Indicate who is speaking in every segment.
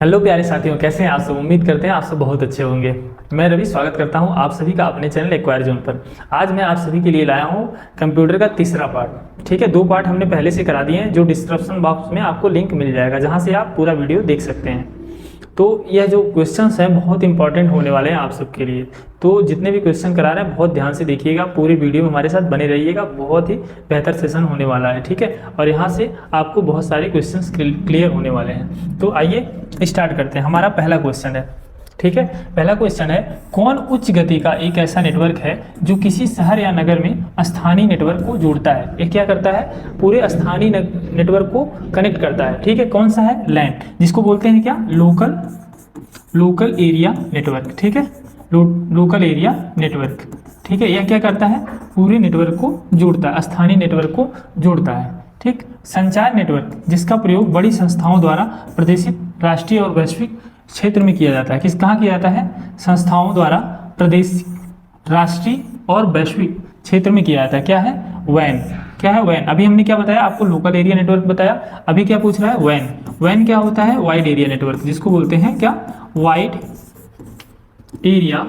Speaker 1: Hello प्यारे साथियों, कैसे हैं आप सब। उम्मीद करते हैं आप सब बहुत अच्छे होंगे। मैं रवि स्वागत करता हूं आप सभी का अपने चैनल एक्वायर जोन पर। आज मैं आप सभी के लिए लाया हूं कंप्यूटर का तीसरा पार्ट। ठीक है, 2 पार्ट हमने पहले से करा दिए हैं, जो डिस्क्रिप्शन बॉक्स में आपको लिंक मिल जाएगा, जहां से आप पूरा वीडियो देख सकते हैं। तो यह जो क्वेश्चंस हैं बहुत इंपॉर्टेंट होने वाले हैं आप सबके लिए। तो जितने भी क्वेश्चन करा रहे हैं बहुत ध्यान से देखिएगा, पूरी वीडियो में हमारे साथ बने रहिएगा। बहुत ही बेहतर सेशन होने वाला है, ठीक है। और यहाँ से आपको बहुत सारे क्वेश्चंस क्लियर होने वाले हैं। तो आइए स्टार्ट करते हैं। हमारा पहला क्वेश्चन है, ठीक है। पहला क्वेश्चन है, कौन उच्च गति का एक ऐसा नेटवर्क है जो किसी शहर या नगर में स्थानीय नेटवर्क को जोड़ता है। ये क्या करता है, पूरे स्थानीय नेटवर्क को कनेक्ट करता है, ठीक है। कौन सा है, लैन, जिसको बोलते हैं क्या, लोकल एरिया नेटवर्क, ठीक है। लोकल एरिया नेटवर्क, ठीक है। यह क्या करता है, पूरे नेटवर्क को जोड़ता है, स्थानीय नेटवर्क को जोड़ता है, ठीक। संचार नेटवर्क, जिसका प्रयोग बड़ी संस्थाओं द्वारा प्रदेशित राष्ट्रीय और वैश्विक क्षेत्र में किया जाता है। कहाँ किया जाता है, संस्थाओं द्वारा प्रदेश, राष्ट्रीय और वैश्विक क्षेत्र में किया जाता है। क्या है, वैन। क्या है, वैन। अभी हमने क्या बताया आपको, लोकल एरिया नेटवर्क बताया। अभी क्या पूछ रहा है, वैन। वैन क्या होता है, वाइड एरिया नेटवर्क, जिसको बोलते हैं क्या, वाइड एरिया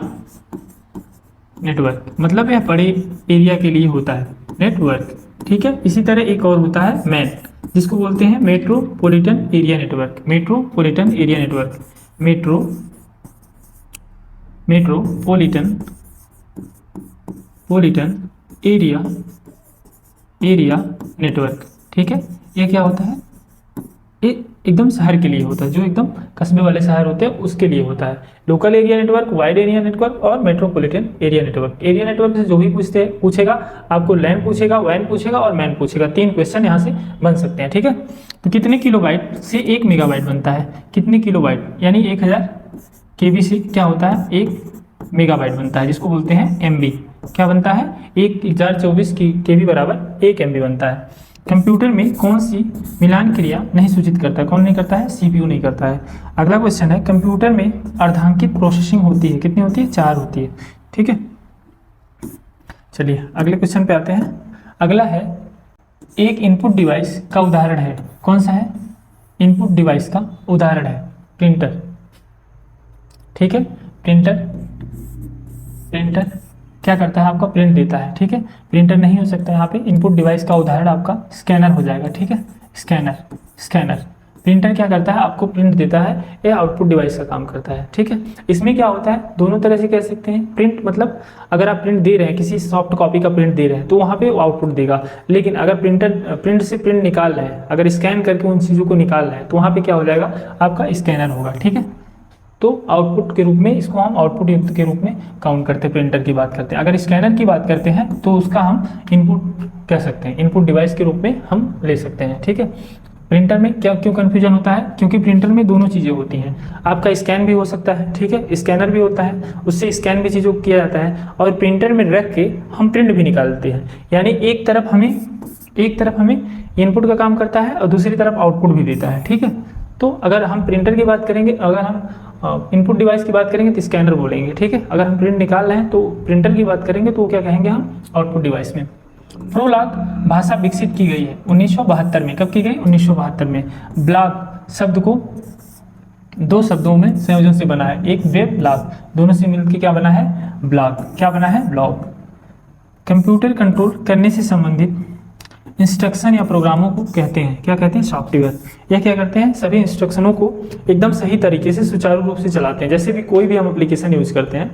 Speaker 1: नेटवर्क। मतलब यह बड़े एरिया के लिए होता है नेटवर्क, ठीक है। इसी तरह एक और होता है मैन, जिसको बोलते हैं metropolitan area network. Metropolitan area network, metropolitan area network, ठीक है। ये क्या होता है, ये एकदम शहर के लिए होता है, जो एकदम कस्बे वाले शहर होते हैं उसके लिए होता है। Local area network, wide area network और metropolitan area network. Area network से जो भी पूछेगा आपको लैन पूछेगा, वैन पूछेगा और मैन पूछेगा। 3 क्वेश्चन यहाँ से बन सकते हैं, ठीक है। तो कितने किलोबाइट से 1 मेगाबाइट बनता है, कितने किलोबाइट, यानी 1000 KB से क्या होता है, 1 मेगाबाइट बनता है, जिसको बोलते हैं MB। क्या बनता है, 1024 KB बराबर 1 MB बनता है। कंप्यूटर में कौन सी मिलान क्रिया नहीं सूचित करता, कौन नहीं करता है, CPU नहीं करता है। अगला क्वेश्चन है, कंप्यूटर में अर्धांकित प्रोसेसिंग होती है, कितनी होती है, 4 होती है, ठीक है। चलिए अगले क्वेश्चन पे आते हैं। अगला है, एक इनपुट डिवाइस का उदाहरण है, कौन सा है, इनपुट डिवाइस का उदाहरण है प्रिंटर, ठीक है। प्रिंटर क्या करता है, आपका प्रिंट देता है, ठीक है। प्रिंटर नहीं हो सकता यहाँ पे। इनपुट डिवाइस का उदाहरण आपका स्कैनर हो जाएगा, ठीक है। स्कैनर प्रिंटर क्या करता है, आपको प्रिंट देता है, या आउटपुट डिवाइस का काम करता है, ठीक है। इसमें क्या होता है, दोनों तरह से कह सकते हैं। प्रिंट मतलब अगर आप प्रिंट दे रहे हैं, किसी सॉफ्ट कॉपी का प्रिंट दे रहे हैं, तो वहाँ पे आउटपुट देगा। लेकिन अगर प्रिंट से प्रिंट निकाल रहे हैं, अगर स्कैन करके उन चीज़ों को निकाल रहे हैं, तो वहाँ पे क्या हो जाएगा, आपका स्कैनर होगा, ठीक है। तो आउटपुट के रूप में, इसको हम आउटपुट युक्त के रूप में काउंट करते हैं। प्रिंटर की बात करते हैं। अगर स्कैनर की बात करते हैं तो उसका हम इनपुट कह सकते हैं, इनपुट डिवाइस के रूप में हम ले सकते हैं, ठीक है। प्रिंटर में क्यों कन्फ्यूजन होता है, क्योंकि प्रिंटर में दोनों चीज़ें होती हैं। आपका स्कैन भी हो सकता है, ठीक है, स्कैनर भी होता है, उससे स्कैन भी चीज़ों को किया जाता है, और प्रिंटर में रख के हम प्रिंट भी निकालते हैं। यानी एक तरफ हमें इनपुट का काम करता है और दूसरी तरफ आउटपुट भी देता है, ठीक है। तो अगर हम प्रिंटर की बात करेंगे, अगर हम इनपुट डिवाइस की बात करेंगे तो स्कैनर बोलेंगे, ठीक है। अगर हम प्रिंट निकाल रहे हैं तो प्रिंटर की बात करेंगे तो क्या कहेंगे हम, आउटपुट डिवाइस में। प्रोलॉग भाषा विकसित की गई है 1972 में। कब की गई, 1972 में। ब्लॉग शब्द को 2 शब्दों में संयोजन से बना है, एक वेब ब्लॉग, दोनों से मिलकर क्या बना है, ब्लॉग। क्या बना है, ब्लॉग। कंप्यूटर कंट्रोल करने से संबंधित इंस्ट्रक्शन या प्रोग्रामों को कहते हैं, क्या कहते हैं, सॉफ्टवेयर। यह क्या करते हैं, सभी इंस्ट्रक्शनों को एकदम सही तरीके से सुचारू रूप से चलाते हैं। जैसे भी कोई भी हम एप्लीकेशन यूज करते हैं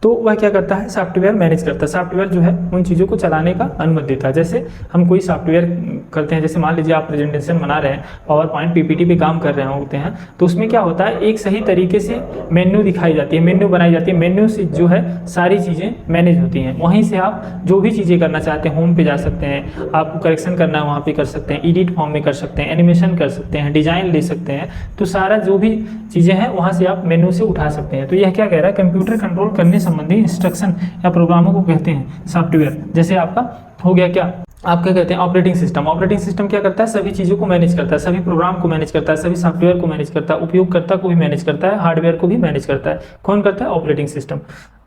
Speaker 1: तो वह क्या करता है, सॉफ्टवेयर मैनेज करता है। सॉफ्टवेयर जो है उन चीज़ों को चलाने का अनुमति देता है। जैसे हम कोई सॉफ्टवेयर करते हैं, जैसे मान लीजिए आप प्रेजेंटेशन बना रहे हैं, पावर पॉइंट PPT पे काम कर रहे होते हैं, तो उसमें क्या होता है, एक सही तरीके से मेन्यू दिखाई जाती है, मेन्यू बनाई जाती है। मेन्यू से जो है सारी चीज़ें मैनेज होती हैं। वहीं से आप जो भी चीज़ें करना चाहते हैं, होम पे जा सकते हैं, आपको करेक्शन करना है वहाँ पे कर सकते हैं, एडिट फॉर्म में कर सकते हैं, एनिमेशन कर सकते हैं, डिजाइन ले सकते हैं। तो सारा जो भी चीज़ें हैं वहाँ से आप मेन्यू से उठा सकते हैं। तो यह क्या कह रहा है, कंप्यूटर कंट्रोल करने संबंधी इंस्ट्रक्शन या प्रोग्रामों को कहते हैं सॉफ्टवेयर। जैसे आपका हो गया क्या, आप क्या कहते हैं, ऑपरेटिंग सिस्टम। ऑपरेटिंग सिस्टम क्या करता है, सभी चीज़ों को मैनेज करता है, सभी प्रोग्राम को मैनेज करता है, सभी सॉफ्टवेयर को मैनेज करता है, उपयोगकर्ता को भी मैनेज करता है, हार्डवेयर को भी मैनेज करता है। कौन करता है, ऑपरेटिंग सिस्टम।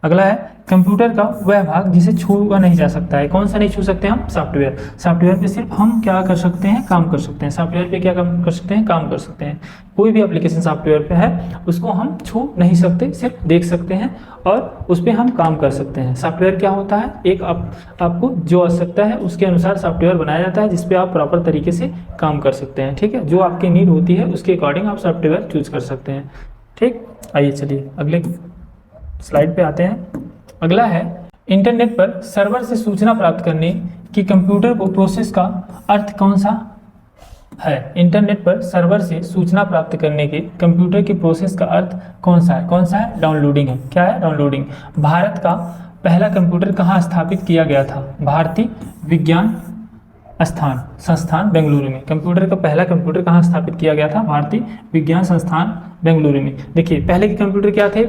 Speaker 1: अगला है कंप्यूटर का वह भाग जिसे छुआ नहीं जा सकता है। कौन सा नहीं छू सकते हम? सॉफ्टवेयर। सॉफ्टवेयर पे सिर्फ हम क्या कर सकते हैं? काम कर सकते हैं। सॉफ्टवेयर पे क्या काम कर सकते हैं? काम कर सकते हैं। कोई भी एप्लीकेशन सॉफ्टवेयर पे है उसको हम छू नहीं सकते, सिर्फ देख सकते हैं और उस पर हम काम कर सकते हैं। सॉफ्टवेयर क्या होता है? एक आपको जो आवश्यकता है उसके अनुसार सॉफ्टवेयर बनाया जाता है जिसपे आप प्रॉपर तरीके से काम कर सकते हैं। ठीक है, जो आपकी नीड होती है उसके अकॉर्डिंग आप सॉफ्टवेयर चूज कर सकते हैं। ठीक, आइए चलिए अगले स्लाइड पे आते हैं। अगला है इंटरनेट पर सर्वर से सूचना प्राप्त करने की कंप्यूटर को प्रोसेस का अर्थ कौन सा है? इंटरनेट पर सर्वर से सूचना प्राप्त करने के कंप्यूटर की प्रोसेस का अर्थ कौन सा है? कौन सा है? डाउनलोडिंग है। क्या है? डाउनलोडिंग। भारत का पहला कंप्यूटर कहाँ स्थापित किया गया था? भारतीय विज्ञान संस्थान बेंगलुरु में। कंप्यूटर का पहला कंप्यूटर कहाँ स्थापित किया गया था? भारतीय विज्ञान संस्थान बेंगलुरु में। देखिए पहले के कंप्यूटर क्या थे?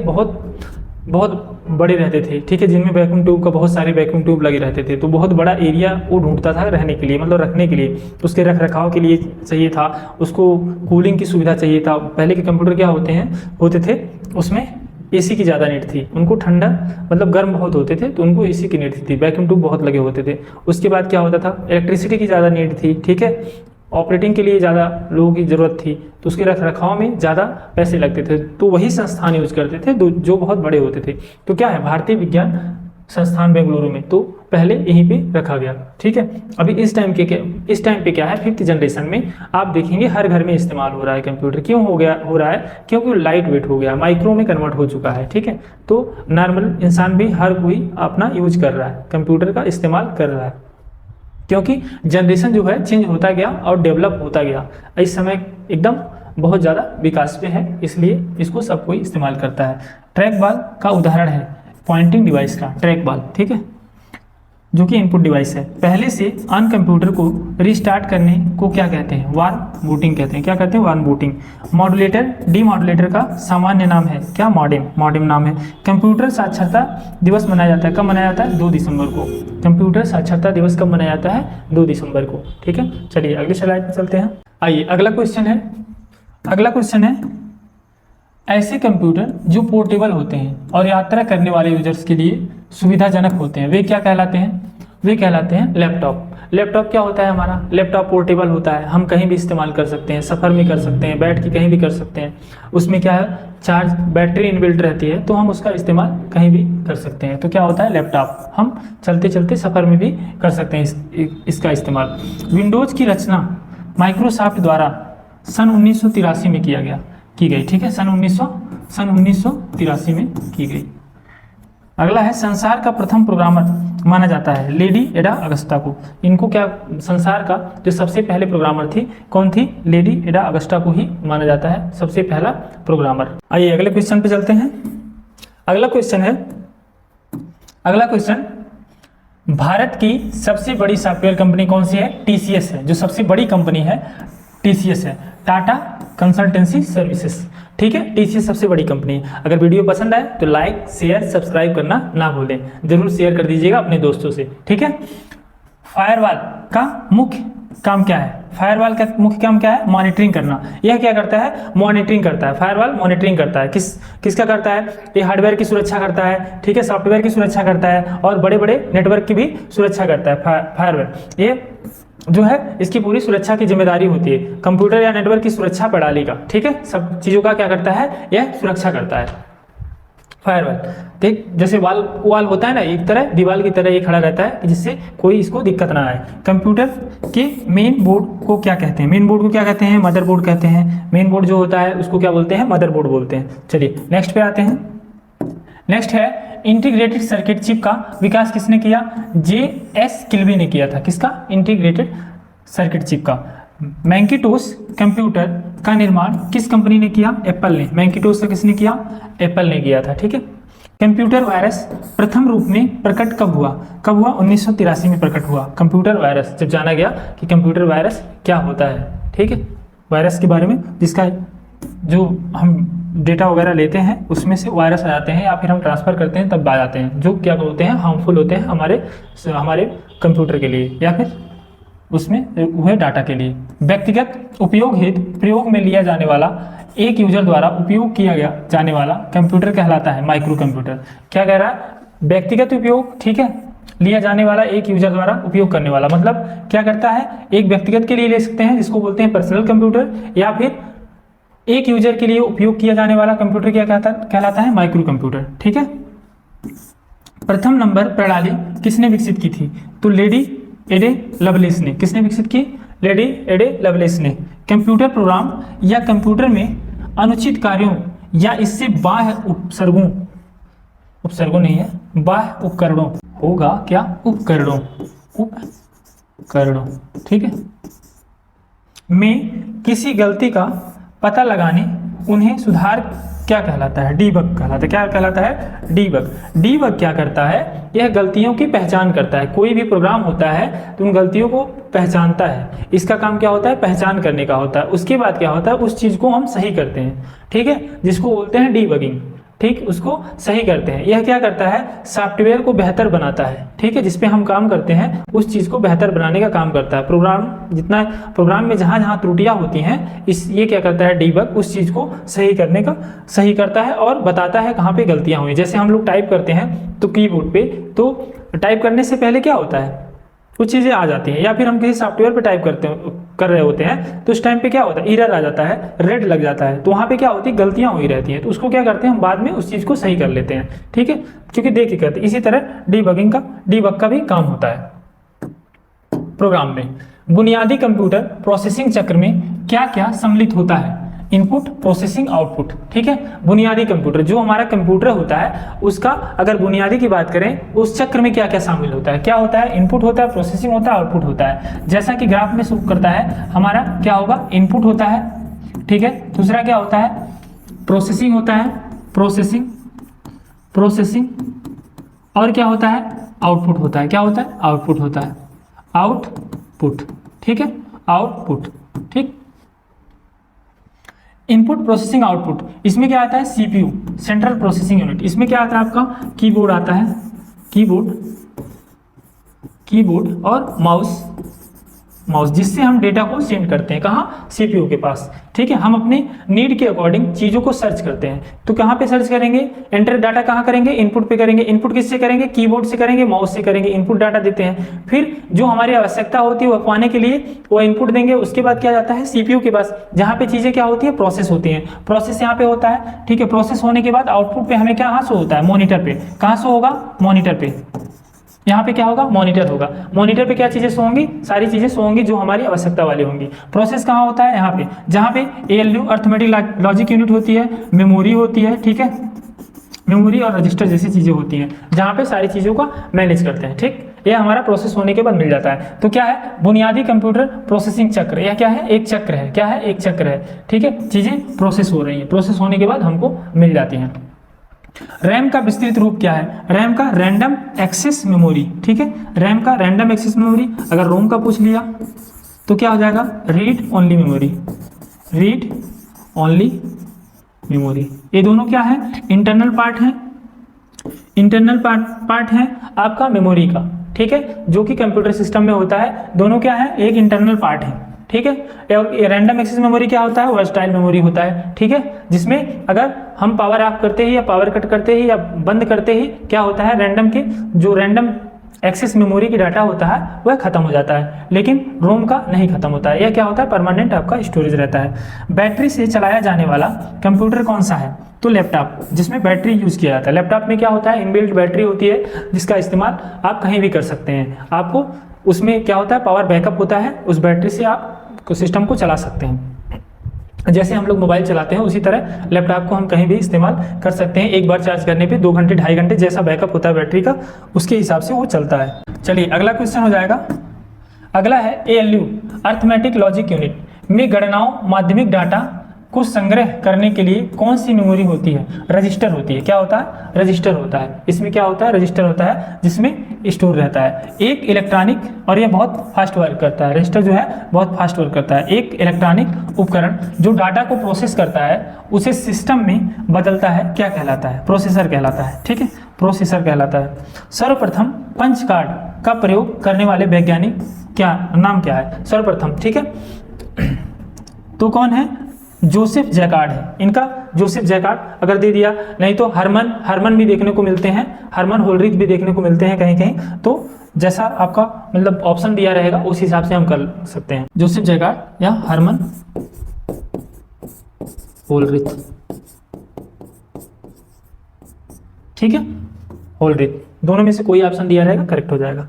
Speaker 1: बहुत बड़े रहते थे, ठीक है, जिनमें वैक्यूम ट्यूब का बहुत सारे वैक्यूम ट्यूब लगे रहते थे, तो बहुत बड़ा एरिया वो ढूंढता था रहने के लिए, मतलब रखने के लिए, उसके रख रखाव के लिए चाहिए था, उसको कूलिंग की सुविधा चाहिए था। पहले के कंप्यूटर क्या होते थे उसमें एसी की ज़्यादा नीड थी, उनको ठंडा मतलब गर्म बहुत होते थे तो उनको एसी की नीड थी, वैक्यूम ट्यूब बहुत लगे होते थे। उसके बाद क्या होता था? इलेक्ट्रिसिटी की ज़्यादा नीड थी, ठीक है, ऑपरेटिंग के लिए ज़्यादा लोगों की ज़रूरत थी, तो उसके रख रखाव में ज़्यादा पैसे लगते थे, तो वही संस्थान यूज करते थे जो बहुत बड़े होते थे। तो क्या है? भारतीय विज्ञान संस्थान बेंगलुरु में, तो पहले यहीं पे रखा गया। ठीक है, अभी इस टाइम पे क्या है? 5th जनरेशन में आप देखेंगे हर घर में इस्तेमाल हो रहा है कंप्यूटर। क्यों हो रहा है? क्योंकि लाइट वेट हो गया, माइक्रो में कन्वर्ट हो चुका है। ठीक है, तो नॉर्मल इंसान भी हर कोई अपना यूज कर रहा है, कंप्यूटर का इस्तेमाल कर रहा है, क्योंकि जनरेशन जो है चेंज होता गया और डेवलप होता गया। इस समय एकदम बहुत ज़्यादा विकास पे है, इसलिए इसको सब कोई इस्तेमाल करता है। ट्रैक बॉल का उदाहरण है पॉइंटिंग डिवाइस का, ट्रैक बॉल, ठीक है, जो कि इनपुट डिवाइस है। पहले से ऑन कंप्यूटर को रिस्टार्ट करने को क्या कहते हैं? वार्म बूटिंग कहते हैं। क्या कहते हैं? Warm booting. मॉड्यूलेटर डीमॉड्यूलेटर का सामान्य नाम है क्या? मॉडेम नाम है। कंप्यूटर साक्षरता दिवस मनाया जाता है, कब मनाया जाता है? 2 दिसंबर को। कंप्यूटर साक्षरता दिवस कब मनाया जाता है? 2 दिसंबर को। ठीक है, चलिए अगले स्लाइड पर चलते हैं। आइए अगला क्वेश्चन है ऐसे कंप्यूटर जो पोर्टेबल होते हैं और यात्रा करने वाले यूजर्स के लिए सुविधाजनक होते हैं, वे क्या कहलाते हैं? वे कहलाते हैं लैपटॉप। लैपटॉप क्या होता है हमारा? लैपटॉप पोर्टेबल होता है, हम कहीं भी इस्तेमाल कर सकते हैं, सफ़र में कर सकते हैं, बैठ के कहीं भी कर सकते हैं। उसमें क्या है? चार्ज बैटरी इनबिल्ट रहती है, तो हम उसका इस्तेमाल कहीं भी कर सकते हैं। तो क्या होता है? लैपटॉप। हम चलते चलते सफ़र में भी कर सकते हैं इसका इस्तेमाल। विंडोज़ की रचना माइक्रोसॉफ्ट द्वारा सन 1983 में की गई। ठीक है, सन 1983 में की गई। अगला है संसार का प्रथम प्रोग्रामर माना जाता है लेडी एडा अगस्टा को। इनको क्या? संसार का जो सबसे पहले प्रोग्रामर थी, कौन थी? लेडी एडा अगस्टा को ही माना जाता है सबसे पहला प्रोग्रामर। आइए अगले क्वेश्चन पे चलते हैं। अगला क्वेश्चन भारत की सबसे बड़ी सॉफ्टवेयर कंपनी कौन सी है? टीसीएस है। जो सबसे बड़ी कंपनी है टीसीएस है, टाटा कंसल्टेंसी सर्विसेज। ठीक है, टीसीएस सबसे बड़ी कंपनी है। अगर वीडियो पसंद आए तो लाइक शेयर सब्सक्राइब करना ना भूलें, जरूर शेयर कर दीजिएगा अपने दोस्तों से। ठीक है, फायरवॉल का मुख्य काम क्या है? फायरवॉल का मुख्य काम क्या है? मॉनिटरिंग करना। यह क्या करता है? मॉनिटरिंग करता है। फायरवॉल मॉनिटरिंग करता है। किसका करता है? ये हार्डवेयर की सुरक्षा करता है, ठीक है, सॉफ्टवेयर की सुरक्षा करता है और बड़े बड़े नेटवर्क की भी सुरक्षा करता है फायरवॉल। ये जो है इसकी पूरी सुरक्षा की जिम्मेदारी होती है, कंप्यूटर या नेटवर्क की सुरक्षा प्रणाली का। ठीक है, सब चीज़ों का क्या करता है? यह सुरक्षा करता है फायरवॉल। देख, जैसे वाल होता है ना, एक तरह दीवार की तरह ये खड़ा रहता है जिससे कोई इसको दिक्कत ना आए। कंप्यूटर के मेन बोर्ड को क्या कहते हैं? मेन बोर्ड को क्या कहते हैं? मदरबोर्ड कहते हैं। मेन बोर्ड जो होता है उसको क्या बोलते हैं? मदरबोर्ड बोलते हैं। चलिए नेक्स्ट पे आते हैं। नेक्स्ट है इंटीग्रेटेड सर्किट चिप का विकास किसने किया? जे.एस. किल्बी ने किया था। किसका? इंटीग्रेटेड सर्किट चिप का। मैकिन्टोश कंप्यूटर का निर्माण किस कंपनी ने किया? एप्पल ने। मैकिन्टोश का किसने किया? एप्पल ने किया था। ठीक है, कंप्यूटर वायरस प्रथम रूप में प्रकट कब हुआ? 1983 में प्रकट हुआ। कंप्यूटर वायरस जब जाना गया कि कंप्यूटर वायरस क्या होता है। ठीक है, वायरस के बारे में जिसका जो हम डेटा वगैरह लेते हैं उसमें से वायरस आ जाते हैं या फिर हम ट्रांसफ़र करते हैं तब आ जाते हैं, जो क्या होते हैं? हार्मफुल होते हैं हमारे कंप्यूटर के लिए या फिर उसमें हुए डाटा के लिए। व्यक्तिगत उपयोग हेतु प्रयोग में लिया जाने वाला एक यूजर द्वारा उपयोग किया गया जाने वाला कंप्यूटर कहलाता है माइक्रो कंप्यूटर। क्या कह रहा है? व्यक्तिगत उपयोग, ठीक है, लिया जाने वाला, एक यूजर द्वारा उपयोग करने वाला, मतलब क्या करता है, एक व्यक्तिगत के लिए ले सकते हैं जिसको बोलते हैं पर्सनल कंप्यूटर, या फिर एक यूजर के लिए उपयोग किया जाने वाला कंप्यूटर क्या कहलाता है? माइक्रो कंप्यूटर, ठीक है। प्रथम नंबर प्रणाली किसने विकसित की थी? तो लेडी एडे लवलेस ने। किसने विकसित की? लेडी एडे लवलेस ने। कंप्यूटर प्रोग्राम या कंप्यूटर में अनुचित कार्यों या इससे बाह्य उपसर्गों नहीं है, बाह्य उपकरणों होगा, क्या? उपकरणों, ठीक है, में किसी गलती का पता लगाने उन्हें सुधार क्या कहलाता है? डीबग कहलाता है। क्या कहलाता है? डीबग। डीबग क्या करता है? यह गलतियों की पहचान करता है। कोई भी प्रोग्राम होता है तो उन गलतियों को पहचानता है, इसका काम क्या होता है? पहचान करने का होता है। उसके बाद क्या होता है? उस चीज़ को हम सही करते हैं, ठीक है, जिसको बोलते हैं डीबगिंग, ठीक, उसको सही करते हैं। यह क्या करता है? सॉफ्टवेयर को बेहतर बनाता है, ठीक है, जिसपे हम काम करते हैं उस चीज़ को बेहतर बनाने का काम करता है। प्रोग्राम में जहाँ जहाँ त्रुटियाँ होती हैं, ये क्या करता है? डीबग उस चीज़ को सही करता है और बताता है कहाँ पे गलतियाँ हुई। जैसे हम लोग टाइप करते हैं तो कीबोर्ड पे, तो टाइप करने से पहले क्या होता है? कुछ चीज़ें आ जाती हैं, या फिर हम किसी सॉफ्टवेयर पे टाइप कर रहे होते हैं तो उस टाइम पे क्या होता है? एरर आ जाता है, रेड लग जाता है, तो वहाँ पे क्या होती है? गलतियाँ हुई रहती हैं, तो उसको क्या करते हैं हम? बाद में उस चीज़ को सही कर लेते हैं, ठीक है, क्योंकि देख के करते हैं। इसी तरह डीबग का भी काम होता है प्रोग्राम में। बुनियादी कंप्यूटर प्रोसेसिंग चक्र में क्या क्या सम्मिलित होता है? इनपुट, प्रोसेसिंग, आउटपुट, ठीक है। बुनियादी कंप्यूटर, जो हमारा कंप्यूटर होता है उसका अगर बुनियादी की बात करें, उस चक्र में क्या क्या शामिल होता है? क्या होता है? इनपुट होता है, प्रोसेसिंग होता है, आउटपुट होता है। जैसा कि ग्राफ में शो करता है, हमारा क्या होगा? इनपुट होता है, ठीक है। दूसरा क्या होता है? प्रोसेसिंग होता है, प्रोसेसिंग, और क्या होता है? आउटपुट होता है। क्या होता है? आउटपुट होता है, आउटपुट, ठीक है, आउटपुट, ठीक। इनपुट, प्रोसेसिंग, आउटपुट, इसमें क्या आता है? CPU, central processing unit. इसमें क्या आता है? आपका कीबोर्ड आता है, कीबोर्ड और माउस, जिससे हम डेटा को सेंड करते हैं। कहाँ? सीपीयू के पास, ठीक है। हम अपने नीड के अकॉर्डिंग चीज़ों को सर्च करते हैं, तो कहाँ पे सर्च करेंगे? एंटर डाटा कहाँ करेंगे? इनपुट पे करेंगे। इनपुट किससे करेंगे? कीबोर्ड से करेंगे, माउस से करेंगे। इनपुट डाटा देते हैं, फिर जो हमारी आवश्यकता होती है वो पाने के लिए वो इनपुट देंगे। उसके बाद क्या जाता है? सीपीयू के पास, जहाँ पे चीज़ें क्या होती है? प्रोसेस होती हैं। प्रोसेस यहाँ पे होता है, ठीक है। प्रोसेस होने के बाद आउटपुट पे हमें क्या शो होता है? मॉनिटर पे। कहाँ शो होगा? मॉनिटर पे। यहाँ पे क्या होगा? मॉनिटर होगा। मॉनिटर पे क्या चीजें शो होंगी? सारी चीजें शो होंगी जो हमारी आवश्यकता वाली होंगी। प्रोसेस कहाँ होता है? यहाँ पे, जहाँ पे ALU अर्थमेटिक लॉजिक यूनिट होती है, मेमोरी होती है, ठीक है, मेमोरी और रजिस्टर जैसी चीजें होती हैं, जहाँ पे सारी चीजों का मैनेज करते हैं, ठीक। ये हमारा प्रोसेस होने के बाद मिल जाता है। तो क्या है? बुनियादी कंप्यूटर प्रोसेसिंग चक्र। यह क्या है? एक चक्र है। क्या है? एक चक्र है, ठीक है। चीजें प्रोसेस हो रही हैं, प्रोसेस होने के बाद हमको मिल जाती हैं। रैम का विस्तृत रूप क्या है? रैम का रैंडम एक्सेस मेमोरी, ठीक है। रैम का रैंडम एक्सेस मेमोरी। अगर रोम का पूछ लिया तो क्या हो जाएगा? Read only memory, read only memory. ये दोनों क्या है? इंटरनल पार्ट है, इंटरनल पार्ट है आपका मेमोरी का, ठीक है, जो कि कंप्यूटर सिस्टम में होता है। दोनों क्या है? एक इंटरनल पार्ट है, ठीक है। और रैंडम एक्सेस मेमोरी क्या होता है? वर्सटाइल मेमोरी होता है, ठीक है, जिसमें अगर हम पावर ऑफ करते ही या पावर कट करते ही या बंद करते ही क्या होता है? जो रैंडम एक्सेस मेमोरी की डाटा होता है वह खत्म हो जाता है, लेकिन रोम का नहीं खत्म होता है। यह क्या होता है? परमानेंट आपका स्टोरेज रहता है। बैटरी से चलाया जाने वाला कंप्यूटर कौन सा है? तो लैपटॉप, जिसमें बैटरी यूज किया जाता है। लैपटॉप में क्या होता है? इनबिल्ट बैटरी होती है, जिसका इस्तेमाल आप कहीं भी कर सकते हैं। आपको उसमें क्या होता है? पावर बैकअप होता है, उस बैटरी से आप सिस्टम को चला सकते हैं। जैसे हम लोग मोबाइल चलाते हैं उसी तरह लैपटॉप को हम कहीं भी इस्तेमाल कर सकते हैं। एक बार चार्ज करने पे 2 घंटे 2.5 घंटे जैसा बैकअप होता है बैटरी का, उसके हिसाब से वो चलता है। चलिए अगला क्वेश्चन हो जाएगा। अगला है ALU अर्थमेटिक लॉजिक यूनिट में गणनाओं माध्यमिक डाटा को संग्रह करने के लिए कौन सी मेमोरी होती है? रजिस्टर होती है। क्या होता है? रजिस्टर होता है। इसमें क्या होता है? रजिस्टर होता है, जिसमें स्टोर रहता है। एक इलेक्ट्रॉनिक, और यह बहुत फास्ट वर्क करता है, रजिस्टर जो है बहुत फास्ट वर्क करता है। एक इलेक्ट्रॉनिक उपकरण जो डाटा को प्रोसेस करता है उसे सिस्टम में बदलता है, क्या कहलाता है? प्रोसेसर कहलाता है, ठीक है, प्रोसेसर कहलाता है। सर्वप्रथम पंच कार्ड का प्रयोग करने वाले वैज्ञानिक नाम क्या है? सर्वप्रथम, ठीक है, तो कौन है? जोसेफ जैकार्ड है, इनका जोसेफ जैकार्ड अगर दे दिया, नहीं तो हरमन भी देखने को मिलते हैं, हरमन होलरिथ भी देखने को मिलते हैं कहीं कहीं। तो जैसा आपका मतलब ऑप्शन दिया रहेगा उस हिसाब से हम कर सकते हैं, जोसेफ जैकार्ड या हरमन होलरिथ, ठीक है, होलरिथ, दोनों में से कोई ऑप्शन दिया रहेगा करेक्ट हो जाएगा।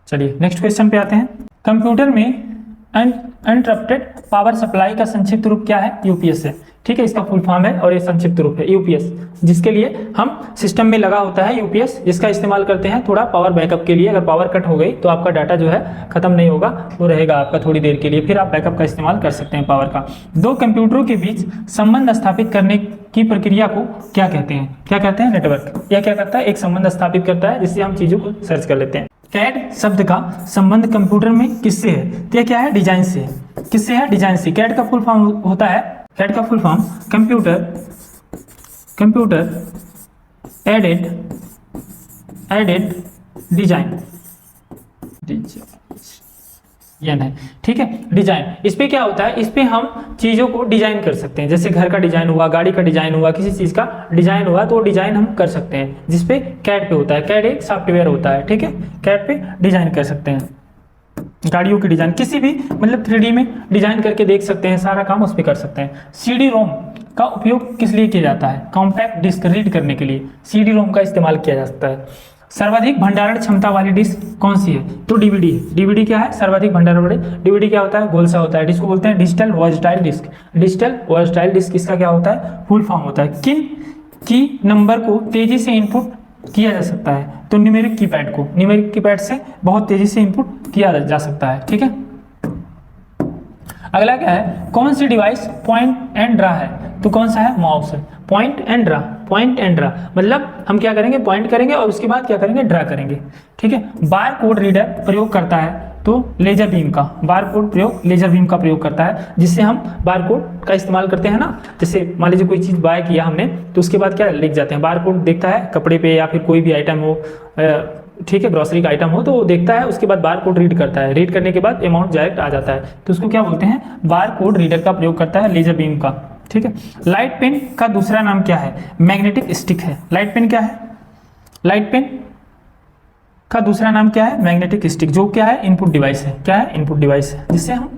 Speaker 1: चलिए नेक्स्ट क्वेश्चन पे आते हैं। कंप्यूटर में अनइंटरप्टेड पावर सप्लाई का संक्षिप्त रूप क्या है? यूपीएस है, ठीक है, इसका फुल फॉर्म है और ये संक्षिप्त रूप है यूपीएस, जिसके लिए हम सिस्टम में लगा होता है यूपीएस, जिसका इस्तेमाल करते हैं थोड़ा पावर बैकअप के लिए। अगर पावर कट हो गई तो आपका डाटा जो है खत्म नहीं होगा, वो रहेगा आपका थोड़ी देर के लिए, फिर आप बैकअप का इस्तेमाल कर सकते हैं पावर का। दो कंप्यूटरों के बीच संबंध स्थापित करने की प्रक्रिया को क्या कहते हैं? क्या कहते हैं? नेटवर्क। यह क्या करता है? एक संबंध स्थापित करता है जिससे हम चीजों को सर्च कर लेते हैं। कैड शब्द का संबंध कंप्यूटर में किससे है? तो यह क्या है? डिजाइन से है। किससे है? डिजाइन से। कैड का फुल फॉर्म होता है, कैड का full form computer aided design है, ठीक है, डिजाइन। इस पे क्या होता है? इस पे हम चीजों को डिजाइन कर सकते हैं, जैसे घर का डिजाइन हुआ, गाड़ी का डिजाइन हुआ, किसी चीज का डिजाइन हुआ, तो वो डिजाइन हम कर सकते हैं, जिसपे कैड पे होता है। कैड एक सॉफ्टवेयर होता है, ठीक है, कैड पे डिजाइन कर सकते हैं, गाड़ियों की डिजाइन, किसी भी मतलब 3D में डिजाइन करके देख सकते हैं, सारा काम उस पर कर सकते हैं। सीडी रोम का उपयोग किस लिए किया जाता है? कॉम्पैक्ट डिस्क रीड करने के लिए सीडी रोम का इस्तेमाल किया जा सकता है। सर्वाधिक भंडारण क्षमता वाली डिस्क कौन सी है? तो डीवीडी है। डीवीडी क्या है? सर्वाधिक भंडारण वाली। डीवीडी क्या होता है? गोल सा होता है, जिसको बोलते हैं digital versatile disc. Digital versatile disc इसका क्या होता है? फुल फॉर्म होता है। किन की नंबर को तेजी से इनपुट किया जा सकता है? तो न्यूमेरिक कीपैड को, न्यूमेरिक कीपैड से बहुत तेजी से इनपुट किया जा सकता है, ठीक है। अगला क्या है? कौन सी डिवाइस पॉइंट एंड ड्रा है? तो कौन सा है? माउस है। Point and draw, point and draw मतलब हम क्या करेंगे? पॉइंट करेंगे और उसके बाद क्या करेंगे? ड्रा करेंगे, ठीक है। बार कोड रीडर प्रयोग करता है तो लेजर बीम का, बार कोड प्रयोग लेजर बीम का प्रयोग करता है, जिससे हम बार कोड का इस्तेमाल करते हैं ना। जैसे मान लीजिए कोई चीज़ बाय किया हमने, तो उसके बाद क्या लिख जाते हैं? बार कोड देखता है कपड़े पे या फिर कोई भी आइटम हो, ठीक है, ग्रोसरी का आइटम हो, तो वो देखता है, उसके बाद बार कोड रीड करता है, रीड करने के बाद अमाउंट डायरेक्ट आ जाता है, तो उसको क्या बोलते हैं? बार कोड रीडर का प्रयोग करता है लेजर बीम का, ठीक है। लाइट पेन का दूसरा नाम क्या है? मैग्नेटिक स्टिक है। लाइट पेन क्या है? लाइट पेन का दूसरा नाम क्या है? मैग्नेटिक स्टिक, जो क्या है? इनपुट डिवाइस है। क्या है? इनपुट डिवाइस है, जिससे हम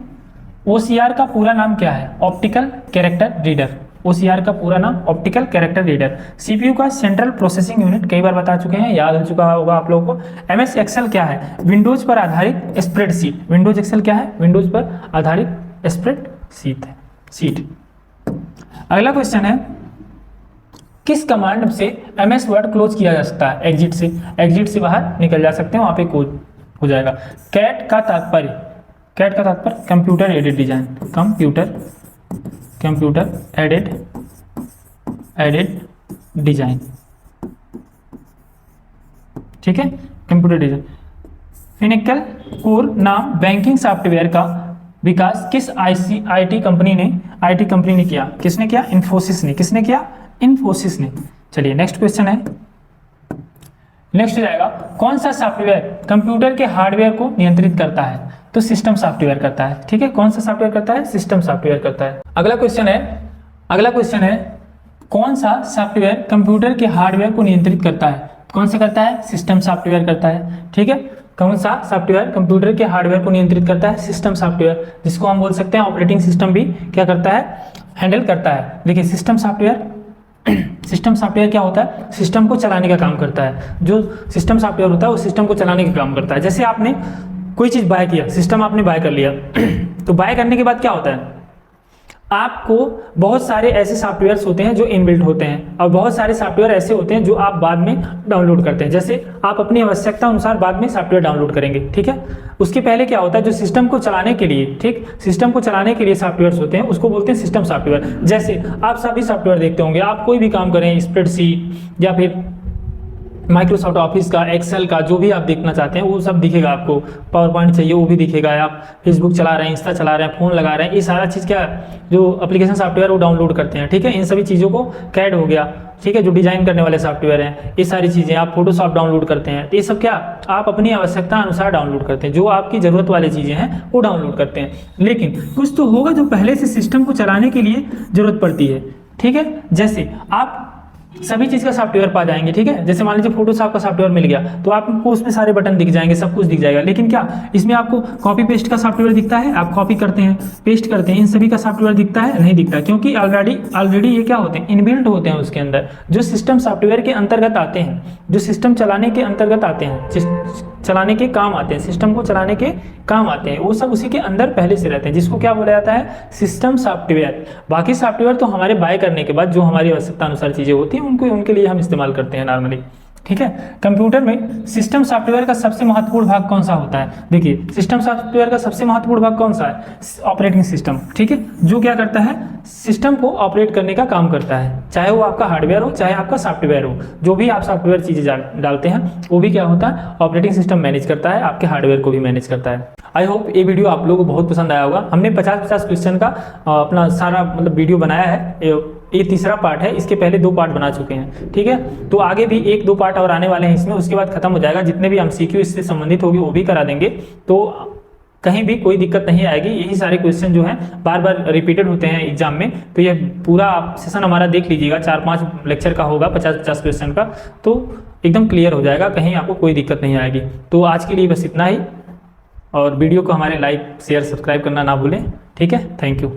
Speaker 1: OCR का पूरा नाम क्या है? Optical character reader. OCR का पूरा नाम ऑप्टिकल कैरेक्टर रीडर। CPU का सेंट्रल प्रोसेसिंग यूनिट, कई बार बता चुके हैं, याद हो चुका होगा आप लोगों को। MS एक्सेल क्या है? विंडोज पर आधारित स्प्रेडशीट। विंडोज एक्सेल क्या है? विंडोज पर आधारित स्प्रेडशीट है, सीट। अगला क्वेश्चन है, किस कमांड से MS वर्ड क्लोज किया जा सकता है? एग्जिट से। एग्जिट से बाहर निकल जा सकते हैं, वहां पे क्लोज हो जाएगा। कैट का तात्पर्य, कैट का तात्पर्य computer aided design, computer aided design, ठीक है, कंप्यूटर डिजाइन। फिनिकल कोर नाम बैंकिंग सॉफ्टवेयर का विकास किस IT कंपनी ने किया? किसने किया? इन्फोसिस ने। किसने किया? इन्फोसिस ने। चलिए नेक्स्ट क्वेश्चन है, नेक्स्ट हो जाएगा, कौन सा सॉफ्टवेयर कंप्यूटर के हार्डवेयर को नियंत्रित करता है? तो सिस्टम सॉफ्टवेयर करता है, ठीक है। कौन सा सॉफ्टवेयर करता है? सिस्टम सॉफ्टवेयर करता है। अगला क्वेश्चन है, कौन सा सॉफ्टवेयर कंप्यूटर के हार्डवेयर को नियंत्रित करता है? कौन सा करता है? सिस्टम सॉफ्टवेयर करता है, ठीक है। कौन सा सॉफ्टवेयर कंप्यूटर के हार्डवेयर को नियंत्रित करता है? सिस्टम सॉफ्टवेयर, जिसको हम बोल सकते हैं ऑपरेटिंग सिस्टम भी क्या करता है? हैंडल करता है। देखिए सिस्टम सॉफ्टवेयर क्या होता है? सिस्टम को चलाने का काम करता है। जो सिस्टम सॉफ्टवेयर होता है वो सिस्टम को चलाने का काम करता है। जैसे आपने कोई चीज़ बाय किया, सिस्टम आपने बाय कर लिया तो बाय करने के बाद क्या होता है? आपको बहुत सारे ऐसे सॉफ्टवेयर्स होते हैं जो इनबिल्ट होते हैं, और बहुत सारे सॉफ्टवेयर ऐसे होते हैं जो आप बाद में डाउनलोड करते हैं। जैसे आप अपनी आवश्यकता अनुसार बाद में सॉफ्टवेयर डाउनलोड करेंगे, ठीक है। उसके पहले क्या होता है? जो सिस्टम को चलाने के लिए, ठीक, सिस्टम को चलाने के लिए सॉफ्टवेयर्स होते हैं, उसको बोलते हैं सिस्टम सॉफ्टवेयर। जैसे आप सभी सॉफ्टवेयर देखते होंगे, आप कोई भी काम करें, स्प्रेडशीट या फिर माइक्रोसॉफ्ट ऑफिस का, एक्सेल का, जो भी आप देखना चाहते हैं वो सब दिखेगा आपको। पावर पॉइंट चाहिए वो भी दिखेगा। आप फेसबुक चला रहे हैं, इंस्टा चला रहे हैं, फोन लगा रहे हैं, ये सारा चीज़ क्या जो एप्लीकेशन सॉफ्टवेयर वो डाउनलोड करते हैं, ठीक है। इन सभी चीज़ों को कैड हो गया, ठीक है, जो डिजाइन करने वाले सॉफ्टवेयर हैं, ये सारी चीज़ें, आप फोटोशॉप डाउनलोड करते हैं, तो ये सब क्या आप अपनी आवश्यकता अनुसार डाउनलोड करते हैं, जो आपकी ज़रूरत वाली चीज़ें हैं वो डाउनलोड करते हैं। लेकिन कुछ तो होगा जो पहले से सिस्टम को चलाने के लिए ज़रूरत पड़ती है, ठीक है। जैसे आप सभी चीज़ का सॉफ्टवेयर पा जाएंगे, ठीक है। जैसे मान लीजिए फोटोशॉप का सॉफ्टवेयर मिल गया तो आपको उसमें सारे बटन दिख जाएंगे, सब कुछ दिख जाएगा। लेकिन क्या इसमें आपको कॉपी पेस्ट का सॉफ्टवेयर दिखता है? आप कॉपी करते हैं, पेस्ट करते हैं, इन सभी का सॉफ्टवेयर दिखता है? नहीं दिखता, क्योंकि ऑलरेडी ये क्या होते हैं, इनबिल्ट होते हैं उसके अंदर, जो सिस्टम सॉफ्टवेयर के अंतर्गत आते हैं, जो सिस्टम चलाने के अंतर्गत आते हैं, चलाने के काम आते हैं, सिस्टम को चलाने के काम आते हैं, वो सब उसी के अंदर पहले से रहते हैं, जिसको क्या बोला जाता है, सिस्टम सॉफ्टवेयर। बाकी सॉफ्टवेयर तो हमारे बाय करने के बाद जो हमारी आवश्यकता अनुसार चीज़ें होती हैं उनके लिए हम इस्तेमाल करते हैं नॉर्मली, ठीक है। कंप्यूटर में सिस्टम सॉफ्टवेयर का सबसे महत्वपूर्ण भाग कौन सा होता है? देखिए, सिस्टम सॉफ्टवेयर का सबसे महत्वपूर्ण भाग कौन सा है? ऑपरेटिंग सिस्टम, ठीक है, जो क्या करता है, सिस्टम को ऑपरेट करने का काम करता है, चाहे वो आपका हार्डवेयर हो चाहे आपका सॉफ्टवेयर हो, जो भी आप सॉफ्टवेयर चीज़ें डालते हैं वो भी क्या होता है, ऑपरेटिंग सिस्टम मैनेज करता है, आपके हार्डवेयर को भी मैनेज करता है। आई होप ये वीडियो आप लोगों को बहुत पसंद आया होगा। हमने 50-50 क्वेश्चन का अपना सारा मतलब वीडियो बनाया है, ये तीसरा पार्ट है, इसके पहले 2 पार्ट बना चुके हैं, ठीक है। तो आगे भी 1-2 पार्ट और आने वाले हैं इसमें, उसके बाद खत्म हो जाएगा। जितने भी MCQ इससे संबंधित होगी वो भी करा देंगे, तो कहीं भी कोई दिक्कत नहीं आएगी। यही सारे क्वेश्चन जो हैं बार बार रिपीटेड होते हैं एग्जाम में, तो ये पूरा सेशन हमारा देख लीजिएगा, 4-5 लेक्चर का होगा, 50-50 क्वेश्चन का, तो एकदम क्लियर हो जाएगा, कहीं आपको कोई दिक्कत नहीं आएगी। तो आज के लिए बस इतना ही, और वीडियो को हमारे लाइक शेयर सब्सक्राइब करना ना भूलें, ठीक है। Thank you.